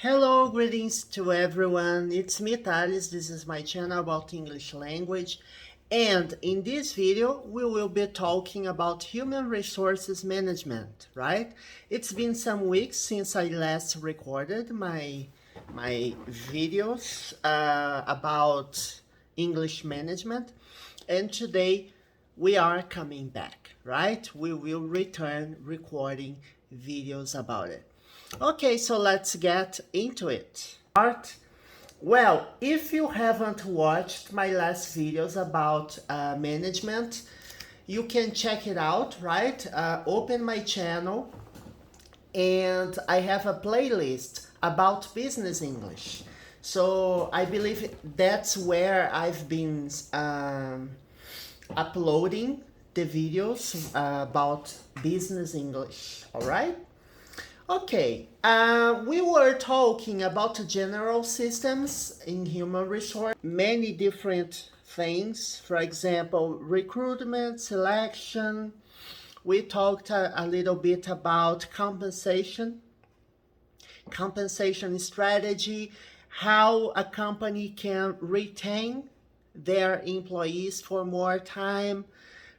Hello, greetings to everyone. It's me, Thales. This is my channel about English language. And in this video, we will be talking about human resources management, right? It's been some weeks since I last recorded my videos about English management. And today we are coming back, right? We will return recording videos about it. Okay, so let's get into it. Well, if you haven't watched my last videos about management, you can check it out, right? Open my channel and I have a playlist about business English. So I believe that's where I've been uploading the videos about business English, all right? Okay, we were talking about general systems in human resource, many different things, for example, recruitment, selection. We talked a little bit about compensation strategy, how a company can retain their employees for more time,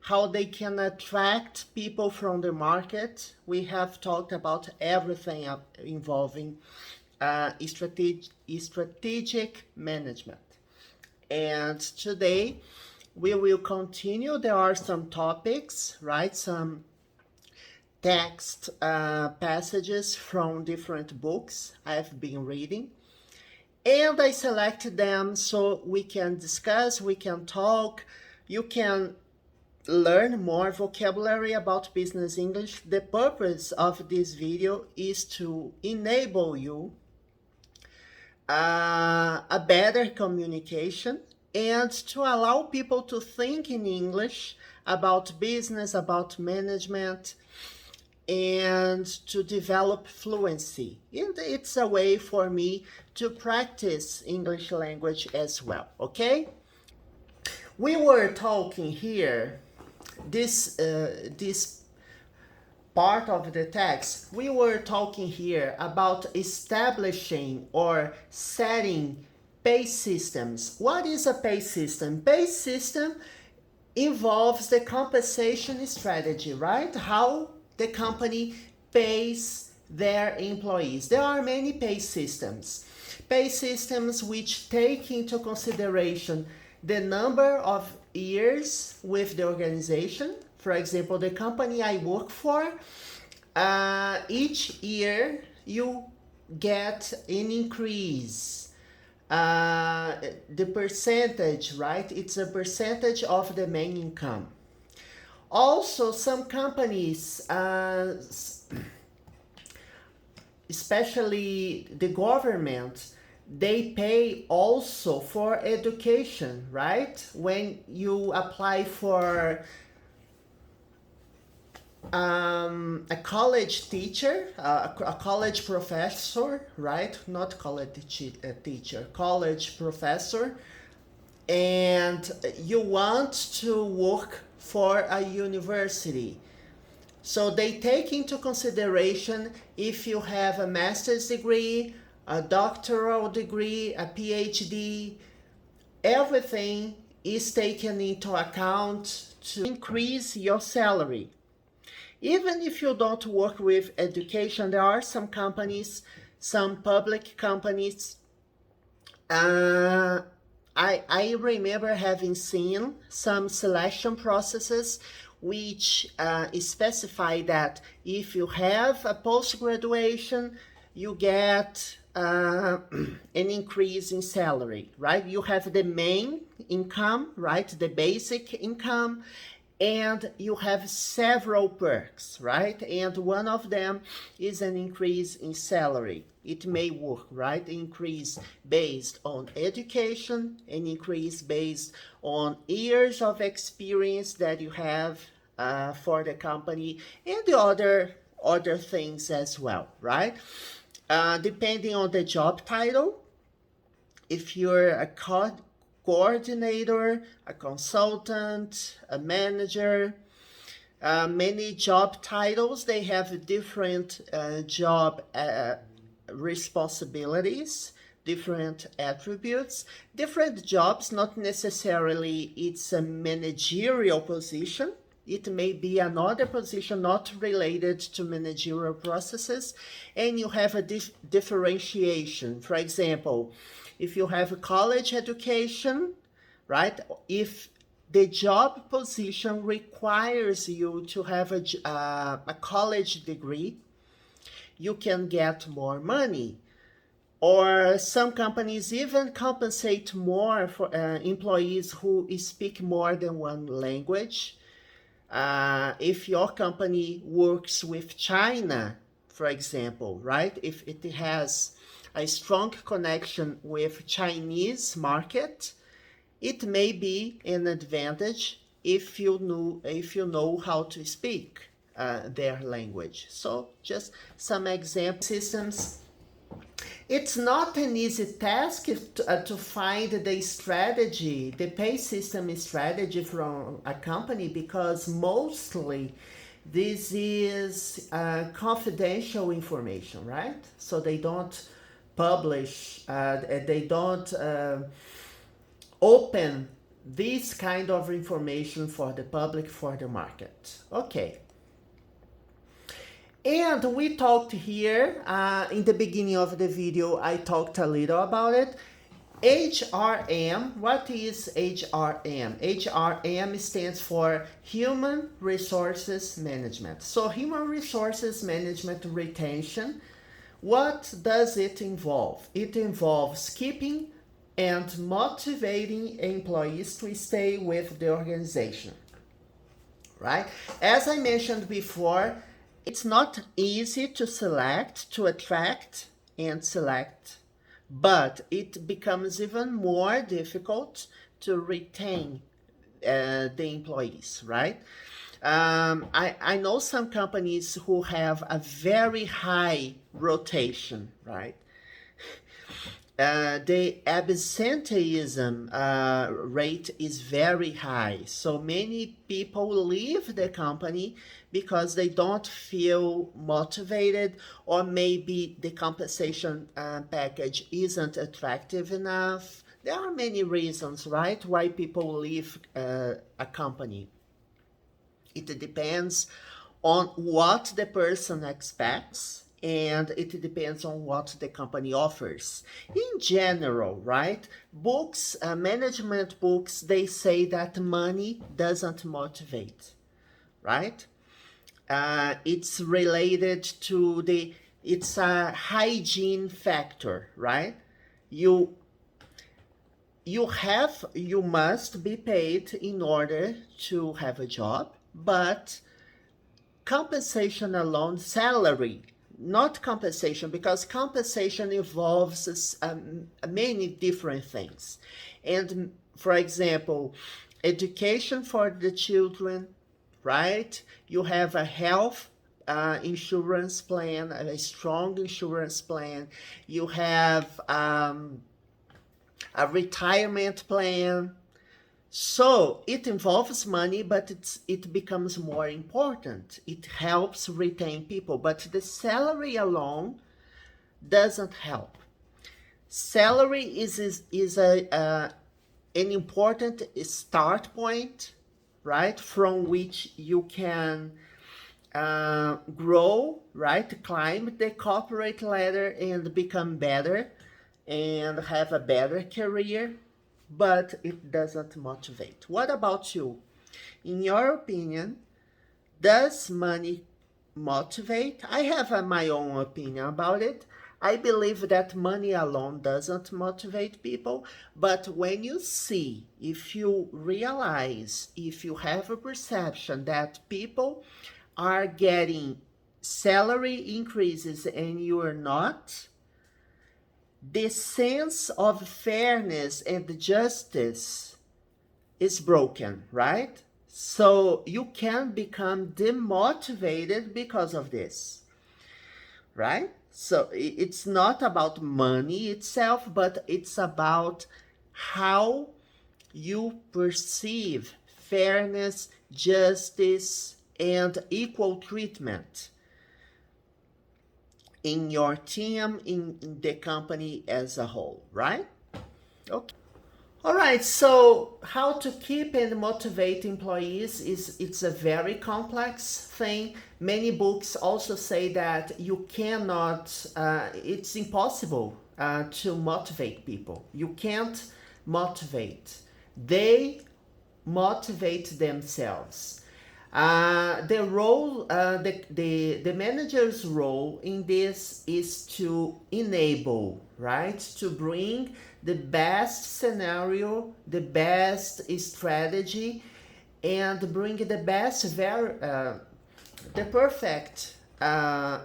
how they can attract people from the market. We have talked about everything involving strategic management. And today we will continue. There are some topics, right? Some text passages from different books I've been reading. And I selected them so we can discuss, we can talk, you can learn more vocabulary about business English. The purpose of this video is to enable you a better communication and to allow people to think in English about business, about management, and to develop fluency. And it's a way for me to practice English language as well, okay? We were talking here this part of the text, we were talking here about establishing or setting pay systems. What is a pay system? Pay system involves the compensation strategy, right? How the company pays their employees. There are many pay systems. Pay systems which take into consideration the number of years with the organization. For example, the company I work for, each year you get an increase. The percentage, right? It's a percentage of the main income. Also, some companies, especially the government, they pay also for education, right? When you apply for a college teacher, a college professor, right? Not college teacher, college professor, and you want to work for a university. So they take into consideration if you have a master's degree, a doctoral degree, a PhD, everything is taken into account to increase your salary. Even if you don't work with education, there are some companies, some public companies. I remember having seen some selection processes which specify that if you have a post-graduation, you get an increase in salary, right? You have the main income, right? The basic income, and you have several perks, right? And one of them is an increase in salary. It may work, right? Increase based on education, an increase based on years of experience that you have for the company, and the other things as well, right? Depending on the job title, if you're a coordinator, a consultant, a manager, many job titles, they have different job responsibilities, different attributes, different jobs. Not necessarily it's a managerial position. It may be another position not related to managerial processes, and you have a differentiation. For example, if you have a college education, right? If the job position requires you to have a college degree, you can get more money. Or some companies even compensate more for employees who speak more than one language. If your company works with China, for example, right? If it has a strong connection with Chinese market, it may be an advantage if you know how to speak their language. So just some example systems. It's not an easy task to find the strategy, the pay system strategy from a company, because mostly this is confidential information, right? So they don't publish, they don't open this kind of information for the public, for the market. Okay. And we talked here, in the beginning of the video, I talked a little about it. HRM, what is HRM? HRM stands for Human Resources Management. So Human Resources Management retention, what does it involve? It involves keeping and motivating employees to stay with the organization, right? As I mentioned before, it's not easy to select, to attract and select, but it becomes even more difficult to retain the employees, right? I know some companies who have a very high rotation, right? The absenteeism rate is very high. So many people leave the company because they don't feel motivated, or maybe the compensation package isn't attractive enough. There are many reasons, right, why people leave a company. It depends on what the person expects, and it depends on what the company offers. In general, right, books, management books, they say that money doesn't motivate, right? It's related to it's a hygiene factor, right? You must be paid in order to have a job, but compensation alone, salary, not compensation, because compensation involves many different things. And for example, education for the children, right? You have a health insurance plan, a strong insurance plan. You have a retirement plan. So it involves money, but it becomes more important. It helps retain people, but the salary alone doesn't help. Salary is an important start point, right, from which you can grow, right, climb the corporate ladder and become better and have a better career, but it doesn't motivate. What about you? In your opinion, does money motivate? I have my own opinion about it. I believe that money alone doesn't motivate people, but when you see, if you realize, if you have a perception that people are getting salary increases and you are not, the sense of fairness and justice is broken, right? So you can become demotivated because of this, right? So it's not about money itself, but it's about how you perceive fairness, justice, and equal treatment. in your team, in the company as a whole, right? Okay. All right, so how to keep and motivate employees it's a very complex thing. Many books also say that you cannot, it's impossible to motivate people. You can't motivate. They motivate themselves. The role, the manager's role in this is to enable, right? To bring the best scenario, the best strategy, and bring the best, the perfect, how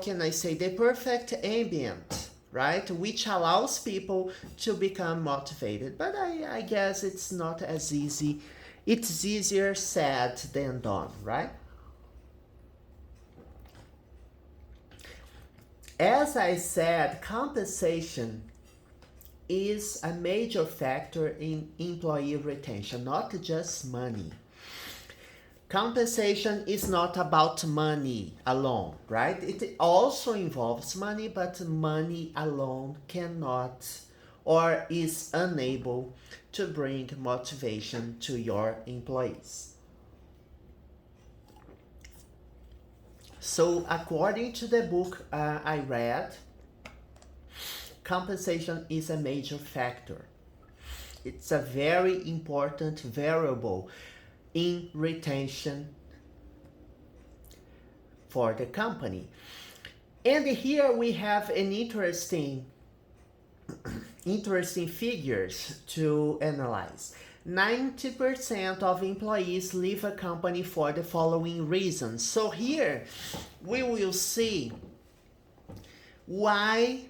can I say, the perfect ambient, right? Which allows people to become motivated. But I guess it's not as easy. It's easier said than done, right? As I said, compensation is a major factor in employee retention, not just money. Compensation is not about money alone, right? It also involves money, but money alone cannot or is unable to bring motivation to your employees. So according to the book I read, compensation is a major factor. It's a very important variable in retention for the company. And here we have an interesting figures to analyze. 90% of employees leave a company for the following reasons. So here we will see why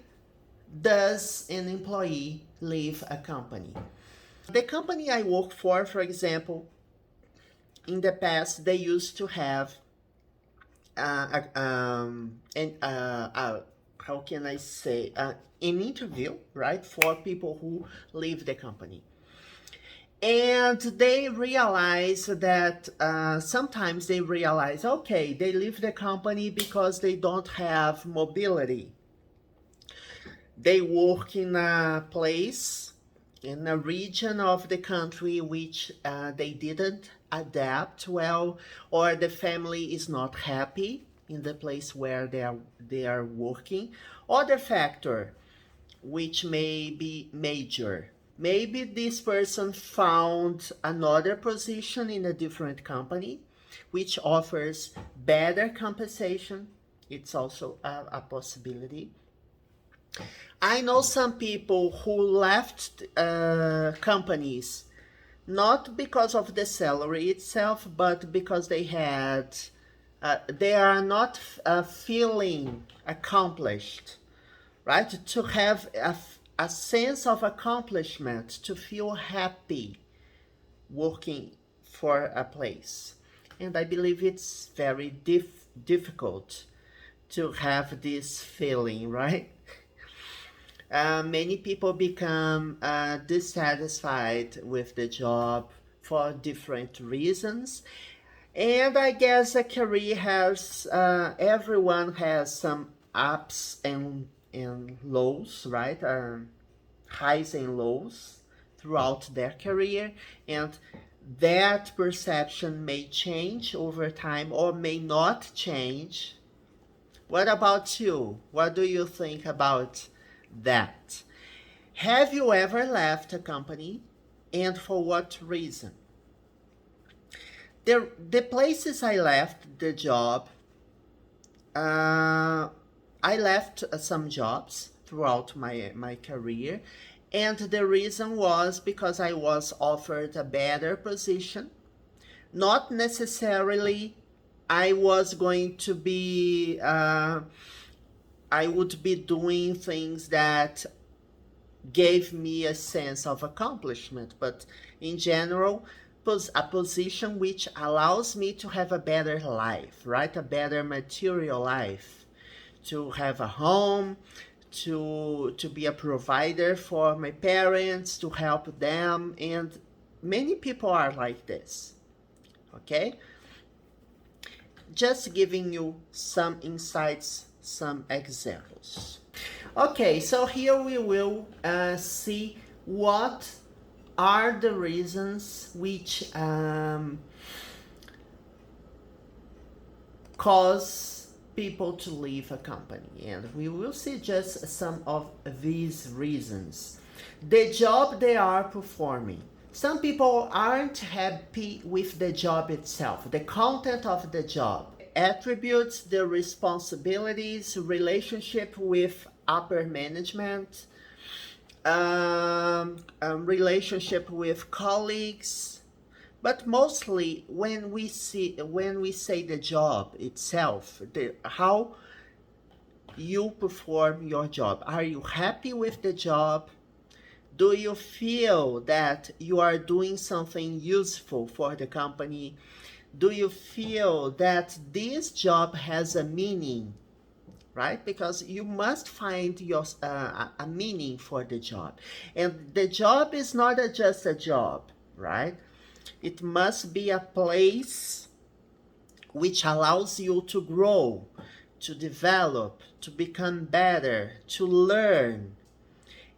does an employee leave a company. The company I work for example, in the past they used to have how can I say, an interview, right, for people who leave the company. And they realize that sometimes they realize, okay, they leave the company because they don't have mobility. They work in a place, in a region of the country which they didn't adapt well, or the family is not happy in the place where they are working. Other factor, which may be major. Maybe this person found another position in a different company, which offers better compensation. It's also a possibility. I know some people who left companies not because of the salary itself, but because they are not feeling accomplished, right? To have a sense of accomplishment, to feel happy working for a place. And I believe it's very difficult to have this feeling, right? Many people become dissatisfied with the job for different reasons. And I guess a career has, everyone has some ups and lows, right? Highs and lows throughout their career. And that perception may change over time or may not change. What about you? What do you think about that? Have you ever left a company, and for what reason? The places I left the job, I left some jobs throughout my career, and the reason was because I was offered a better position. Not necessarily I was going to be, I would be doing things that gave me a sense of accomplishment, but in general, a position which allows me to have a better life, right? A better material life, to have a home, to be a provider for my parents, to help them, and many people are like this, okay? just giving you some insights, some examples. Okay, so here we will see what are the reasons which cause people to leave a company, and we will see just some of these reasons. The job they are performing. Some people aren't happy with the job itself, the content of the job, attributes, the responsibilities, relationship with upper management, relationship with colleagues. But mostly when we say the job itself, how you perform your job. Are you happy with the job? Do you feel that you are doing something useful for the company? Do you feel that this job has a meaning, right? Because you must find a meaning for the job. And the job is not just a job, right? It must be a place which allows you to grow, to develop, to become better, to learn,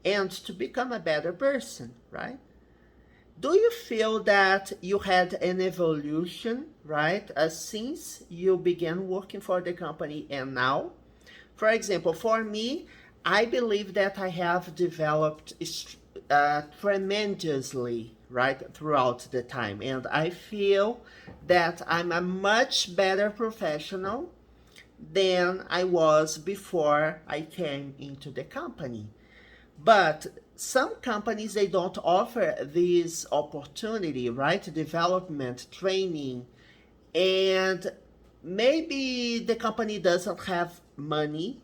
and to become a better person, right? Do you feel that you had an evolution, right, since you began working for the company and now? For example, for me, I believe that I have developed tremendously, right, throughout the time, and I feel that I'm a much better professional than I was before I came into the company. But some companies, they don't offer this opportunity, right? Development, training, and maybe the company doesn't have money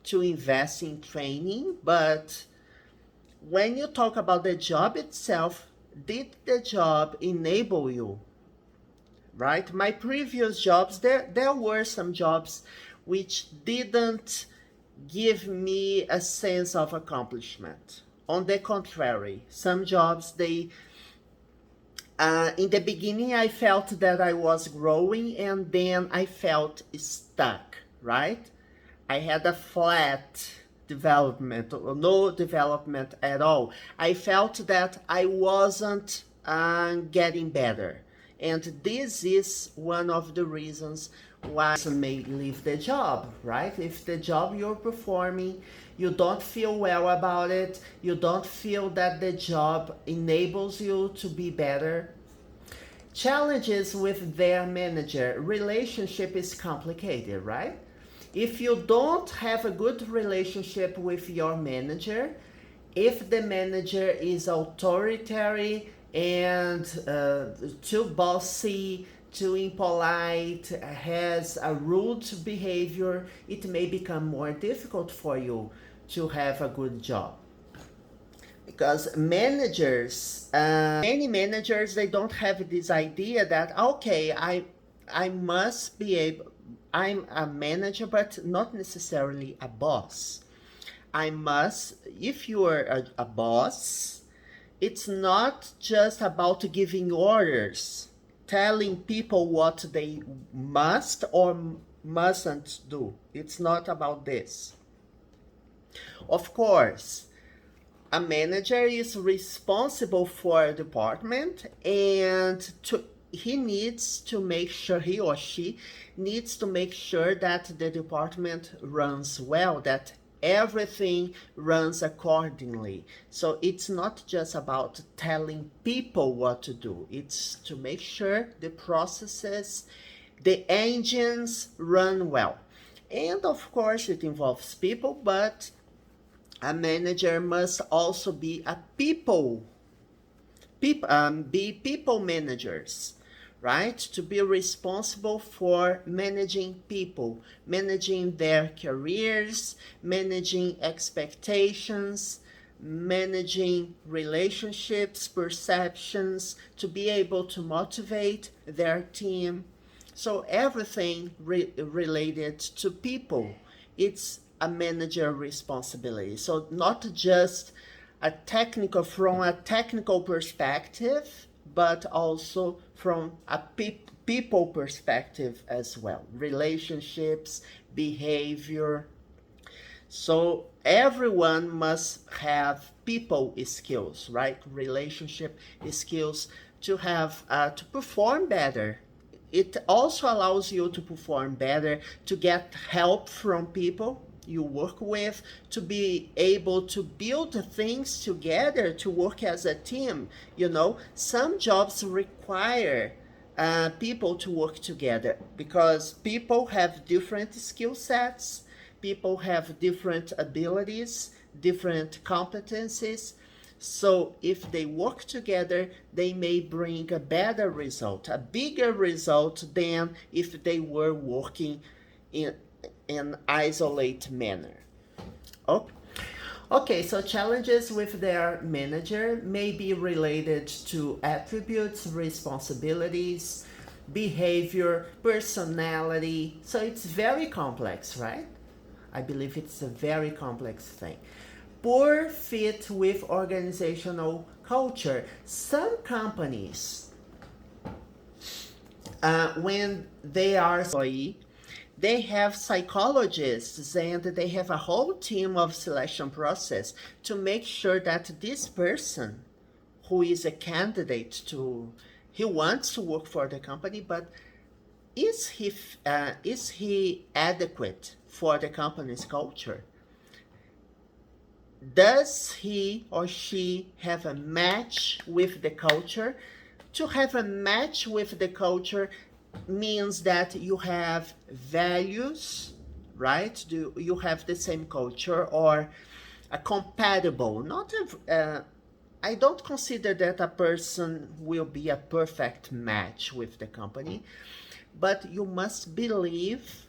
to invest in training, but when you talk about the job itself, did the job enable you, right? My previous jobs, there were some jobs which didn't give me a sense of accomplishment. On the contrary, some jobs, they in the beginning I felt that I was growing, and then I felt stuck, right? I had a flat development or no development at all. I felt that I wasn't getting better, and this is one of the reasons why you may leave the job, right? If the job you're performing, you don't feel well about it, you don't feel that the job enables you to be better. Challenges with their manager. Relationship is complicated, right? If you don't have a good relationship with your manager, if the manager is authoritarian and too bossy, too impolite, has a rude behavior, it may become more difficult for you to have a good job. Because managers, many managers, they don't have this idea that, okay, I must be able, I'm a manager, but not necessarily a boss. I must, if you are a boss, it's not just about giving orders, telling people what they must or mustn't do. It's not about this. Of course, a manager is responsible for a department, and he needs to make sure, he or she needs to make sure that the department runs well, that everything runs accordingly. So it's not just about telling people what to do, it's to make sure the processes, the engines run well. And of course it involves people, but a manager must also be people managers, right? To be responsible for managing people, managing their careers, managing expectations, managing relationships, perceptions, to be able to motivate their team. So everything related to people, it's a manager responsibility. So not just from a technical perspective, but also from a people perspective as well. Relationships, behavior. So everyone must have people skills, right? Relationship skills to have to perform better. It also allows you to perform better, to get help from people you work with, to be able to build things together, to work as a team. You know, some jobs require people to work together because people have different skill sets, people have different abilities, different competencies. So if they work together, they may bring a better result, a bigger result than if they were working in an isolated manner. Oh. Okay, so challenges with their manager may be related to attributes, responsibilities, behavior, personality. So it's very complex, right? I believe it's a very complex thing. Poor fit with organizational culture. Some companies, when they are employee, they have psychologists and they have a whole team of selection process to make sure that this person who is a candidate to, he wants to work for the company, but is he adequate for the company's culture? Does he or she have a match with the culture? To have a match with the culture means that you have values, right? Do you have the same culture or a compatible, not a, I don't consider that a person will be a perfect match with the company, but you must believe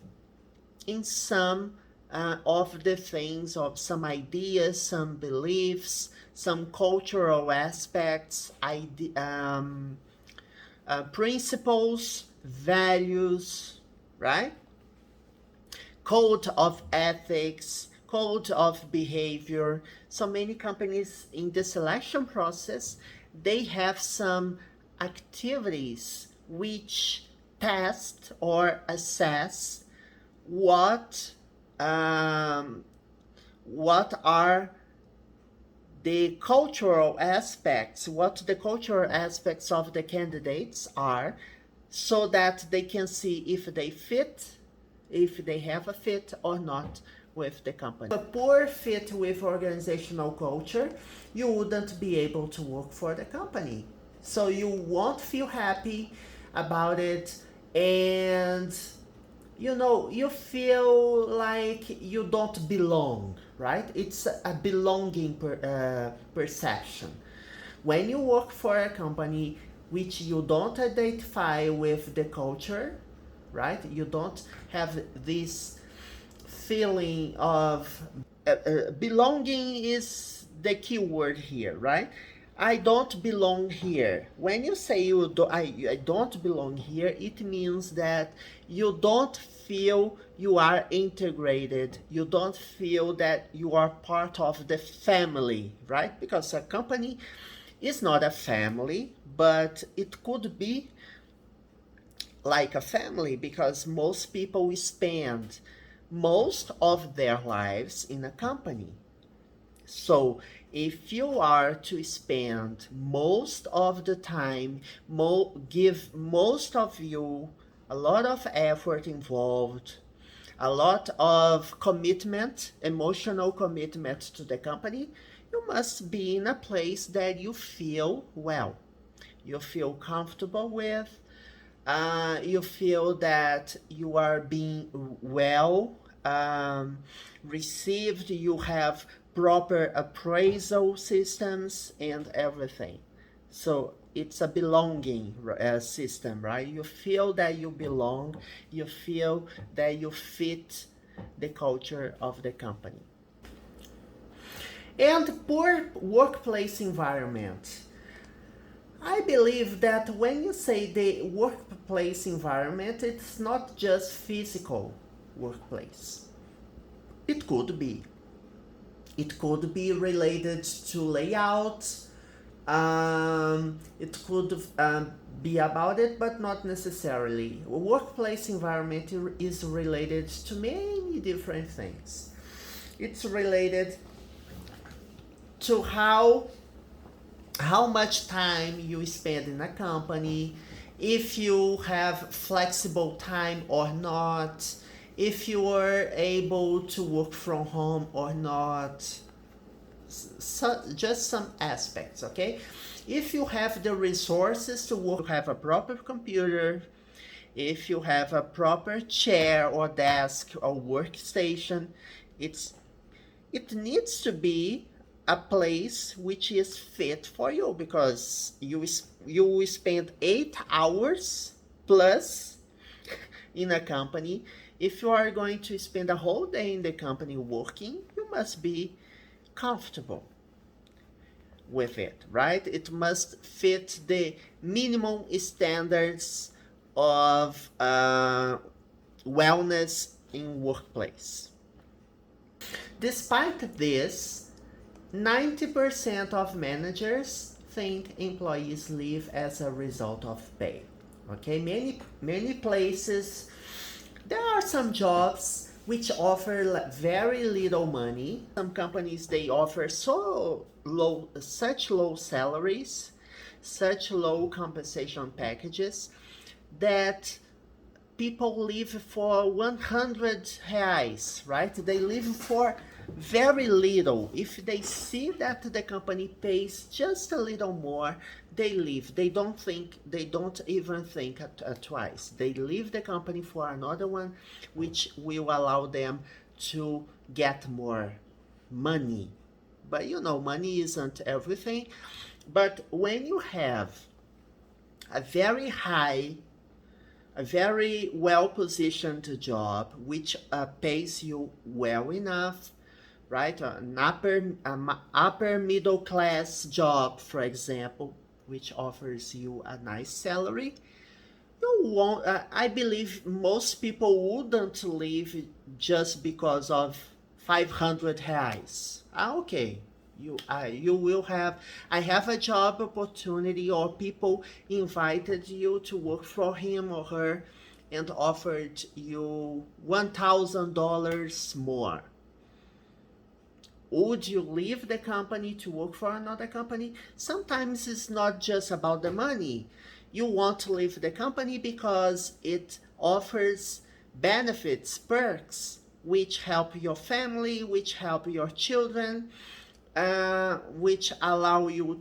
in some of the things, of some ideas, some beliefs, some cultural aspects, principles, values, right? Code of ethics, code of behavior. So many companies in the selection process, they have some activities which test or assess what are the cultural aspects, what the cultural aspects of the candidates are, so that they can see if they fit, if they have a fit or not with the company. A poor fit with organizational culture, you wouldn't be able to work for the company. So you won't feel happy about it, and you know, you feel like you don't belong, right? It's a belonging perception. When you work for a company which you don't identify with the culture, right? You don't have this feeling of belonging is the key word here, right? I don't belong here. When you say I don't belong here, it means that you don't feel you are integrated. You don't feel that you are part of the family, right? Because a company is not a family, but it could be like a family because most people spend most of their lives in a company. So if you are to spend most of the time, give most of you a lot of effort involved, a lot of commitment, emotional commitment to the company, you must be in a place that you feel well, you feel comfortable with, you feel that you are being well received, you have proper appraisal systems and everything. So it's a belonging system, right? You feel that you belong, you feel that you fit the culture of the company. And poor workplace environment. I believe that when you say the workplace environment, it's not just physical workplace. It could be. It could be related to layout, It could be about it, but not necessarily. Workplace environment is related to many different things. It's related to how much time you spend in a company, if you have flexible time or not, if you are able to work from home or not. So just some aspects, okay? If you have the resources to work, have a proper computer, if you have a proper chair or desk or workstation, it needs to be a place which is fit for you, because you will spend 8 hours plus in a company. If you are going to spend a whole day in the company working, you must be comfortable with it, right? It must fit the minimum standards of wellness in workplace. Despite this, 90% of managers think employees leave as a result of pay. Okay, many places, there are some jobs which offer very little money. Some companies, they offer such low salaries, such low compensation packages, that people live for 100 reais, right? They live for very little. If they see that the company pays just a little more, they leave. They don't even think twice. They leave the company for another one, which will allow them to get more money. But you know, money isn't everything. But when you have a very well-positioned job, which pays you well enough, right? An upper middle class job, for example, which offers you a nice salary, you won't. I believe most people wouldn't leave just because of 500 reais. Okay. You will have, I have a job opportunity, or people invited you to work for him or her and offered you $1,000 more. Would you leave the company to work for another company? Sometimes it's not just about the money. You want to leave the company because it offers benefits, perks, which help your family, which help your children, which will allow you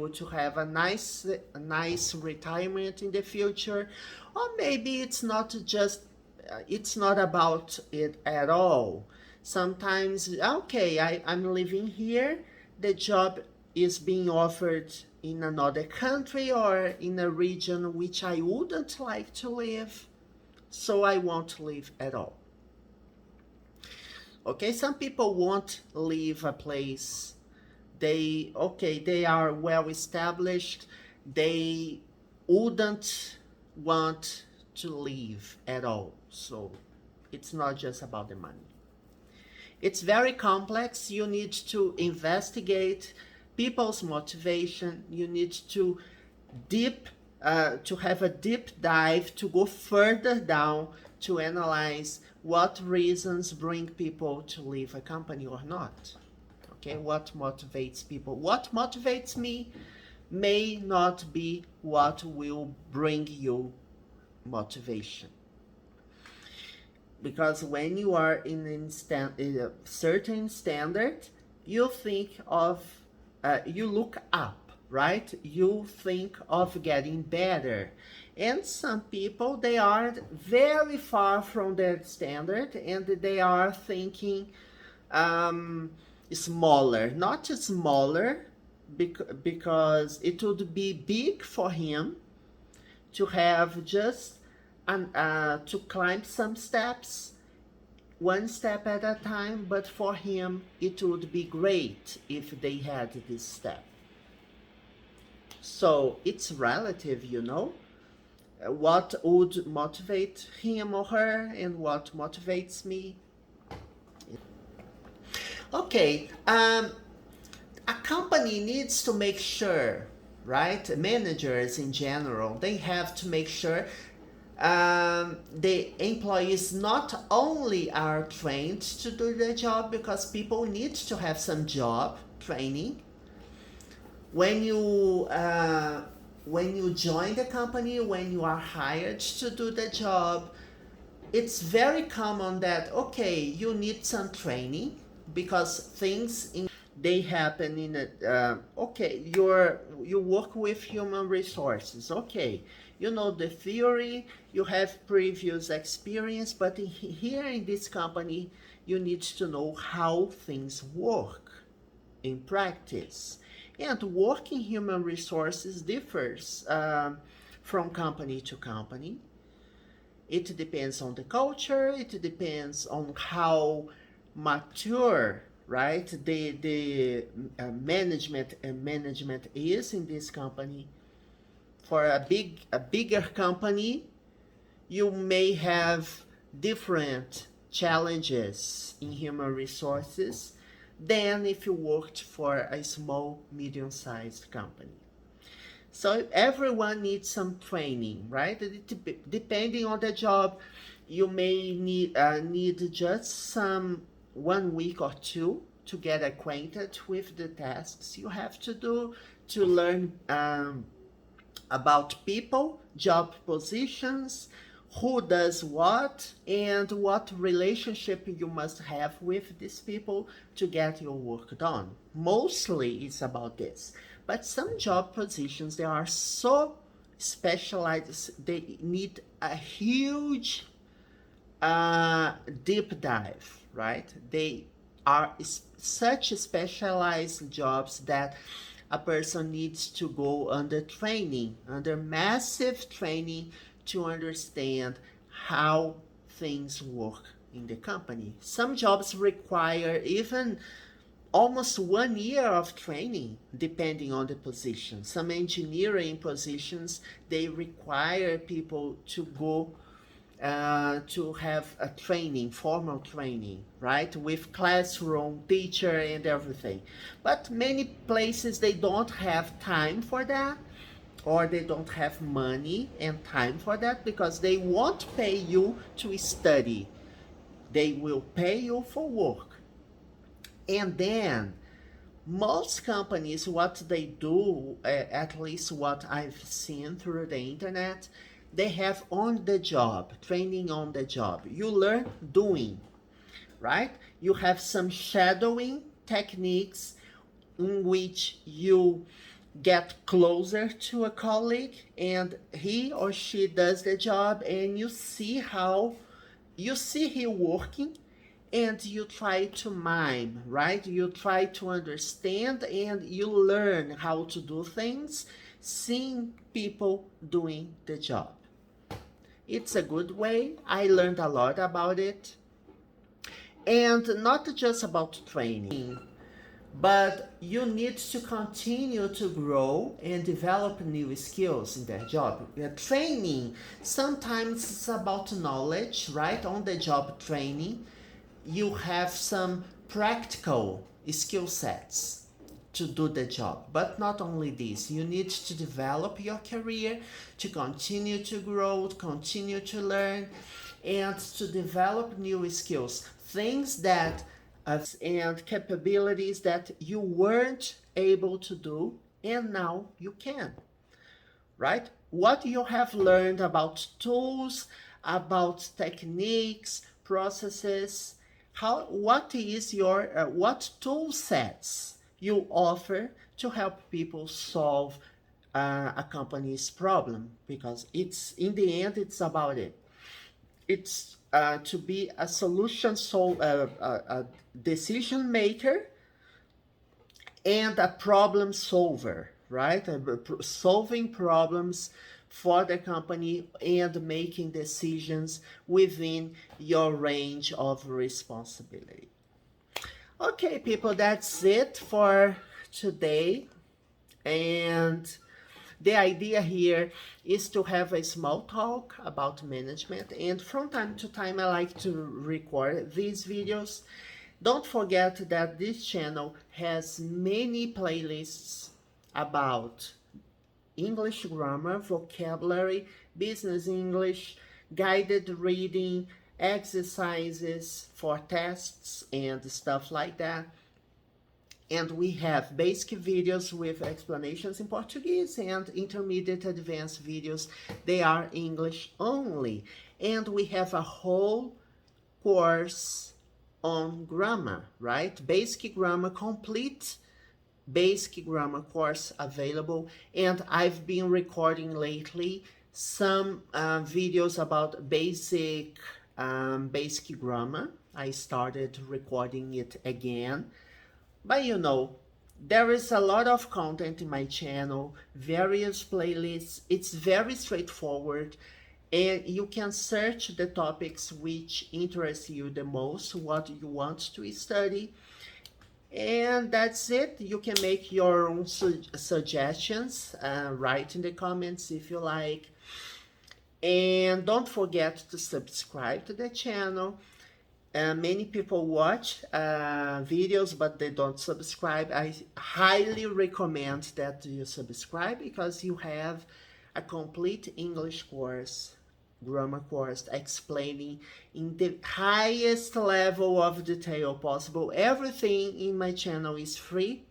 to have a nice retirement in the future. Or maybe it's not about it at all. Sometimes, okay, I'm living here, the job is being offered in another country or in a region which I wouldn't like to live, so I won't live at all. Okay, some people won't leave a place. They are well established. They wouldn't want to leave at all. So it's not just about the money. It's very complex. You need to investigate people's motivation. You need to have a deep dive, to go further down, to analyze what reasons bring people to leave a company or not. Okay, what motivates people? What motivates me may not be what will bring you motivation. Because when you are in a certain standard, you look up, right? You think of getting better. And some people, they are very far from their standard, and they are thinking smaller. Not smaller, because it would be big for him to have just to climb some steps, one step at a time, but for him it would be great if they had this step. So it's relative, you know, what would motivate him or her and what motivates me. Okay, a company needs to make sure, right? Managers in general, they have to make sure the employees not only are trained to do their job, because people need to have some job training. When you join the company, when you are hired to do the job, it's very common that, okay, you need some training because things they happen in a okay, you work with human resources, okay, you know the theory, you have previous experience, but here in this company you need to know how things work in practice. And working human resources differs from company to company. It depends on the culture, it depends on how mature, right, the management is in this company. For a bigger company, you may have different challenges in human resources than if you worked for a small, medium-sized company. So everyone needs some training, right? Depending on the job, you may need just 1 week or two to get acquainted with the tasks you have to do, to learn about people, job positions, who does what, and what relationship you must have with these people to get your work done. Mostly it's about this. But some job positions, they are so specialized, they need a huge deep dive, right? They are such specialized jobs that a person needs to go under training, under massive training, to understand how things work in the company. Some jobs require even almost 1 year of training, depending on the position. Some engineering positions, they require people to go to have a training, formal training, right, with classroom, teacher, and everything. But many places, they don't have time for that, or they don't have money and time for that, because they won't pay you to study. They will pay you for work. And then most companies, what they do, at least what I've seen through the internet, they have on the job, training on the job. You learn doing, right? You have some shadowing techniques in which you get closer to a colleague and he or she does the job, and you see him working, and you try to mime, right? You try to understand and you learn how to do things, seeing people doing the job. It's a good way. I learned a lot about it. And not just about training, but you need to continue to grow and develop new skills in that job. Training, sometimes it's about knowledge, right? On the job training, you have some practical skill sets to do the job. But not only this, you need to develop your career, to continue to grow, to continue to learn, and to develop new skills, things that and capabilities that you weren't able to do, and now you can, right? What you have learned about tools, about techniques, processes, what is your what tool sets you offer to help people solve a company's problem, because it's, in the end, it's about it. It's to be a a decision maker and a problem solver, right? Solving problems for the company and making decisions within your range of responsibility. Okay, people, that's it for today. And the idea here is to have a small talk about management, and from time to time I like to record these videos Don't forget that this channel has many playlists about English grammar, vocabulary, business English, guided reading, exercises for tests and stuff like that. And we have basic videos with explanations in Portuguese and intermediate advanced videos. They are English only. And we have a whole course on grammar, right? Basic grammar, complete basic grammar course available. And I've been recording lately some videos about basic grammar. I started recording it again. But you know, there is a lot of content in my channel, various playlists. It's very straightforward, and you can search the topics which interest you the most, what you want to study. And that's it. You can make your own suggestions, write in the comments if you like. And don't forget to subscribe to the channel. Many people watch videos, but they don't subscribe. I highly recommend that you subscribe because you have a complete English course, grammar course, explaining in the highest level of detail possible. Everything in my channel is free.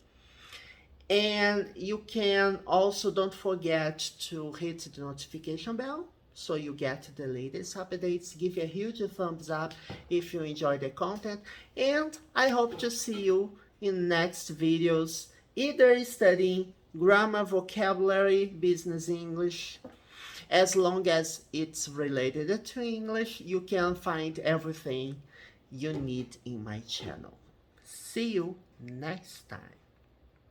And you can also, don't forget to hit the notification bell so you get the latest updates. Give a huge thumbs up if you enjoy the content, and I hope to see you in next videos, either studying grammar, vocabulary, business English. As long as it's related to English, you can find everything you need in my channel. See you next time.